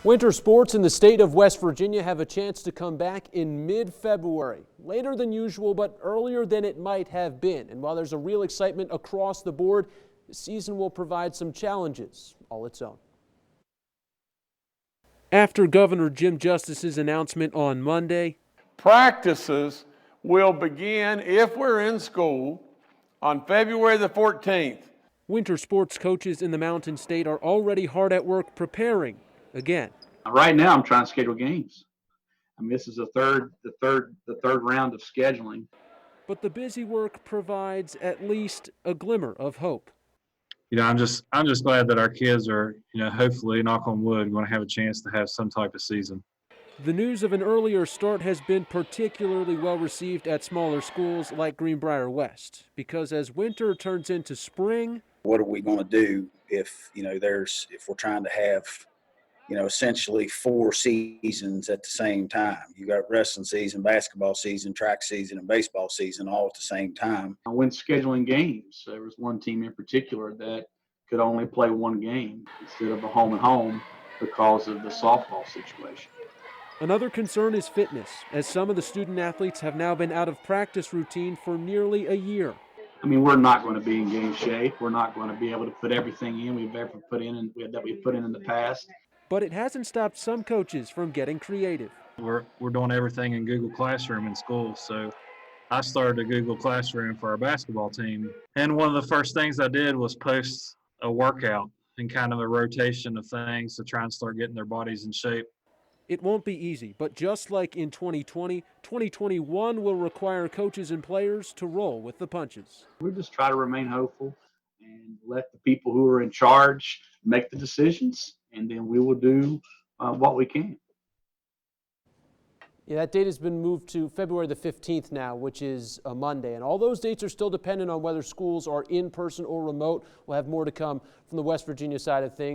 Winter sports in the state of West Virginia have a chance to come back in mid-February. Later than usual, but earlier than it might have been. And while there's a real excitement across the board, the season will provide some challenges all its own. After Governor Jim Justice's announcement on Monday, practices will begin, if we're in school, on February the 14th. Winter sports coaches in the Mountain State are already hard at work preparing again. Right now, I'm trying to schedule games. I mean, this is the third round of scheduling. But the busy work provides at least a glimmer of hope. I'm just glad that our kids are, hopefully, knock on wood, going to have a chance to have some type of season. The news of an earlier start has been particularly well received at smaller schools like Greenbrier West, because as winter turns into spring, what are we going to do if we're trying to have essentially 4 seasons at the same time? You got wrestling season, basketball season, track season, and baseball season all at the same time. When scheduling games, there was one team in particular that could only play one game instead of a home and home because of the softball situation. Another concern is fitness, as some of the student athletes have now been out of practice routine for nearly a year. I mean, we're not going to be in game shape. We're not going to be able to put everything in we've ever put in and that we've put in the past. But it hasn't stopped some coaches from getting creative. We're doing everything in Google Classroom in school, so I started a Google Classroom for our basketball team. And one of the first things I did was post a workout and kind of a rotation of things to try and start getting their bodies in shape. It won't be easy, but just like in 2020, 2021 will require coaches and players to roll with the punches. We just try to remain hopeful and let the people who are in charge make the decisions, and then we will do what we can. Yeah, that date has been moved to February the 15th now, which is a Monday. And all those dates are still dependent on whether schools are in person or remote. We'll have more to come from the West Virginia side of things.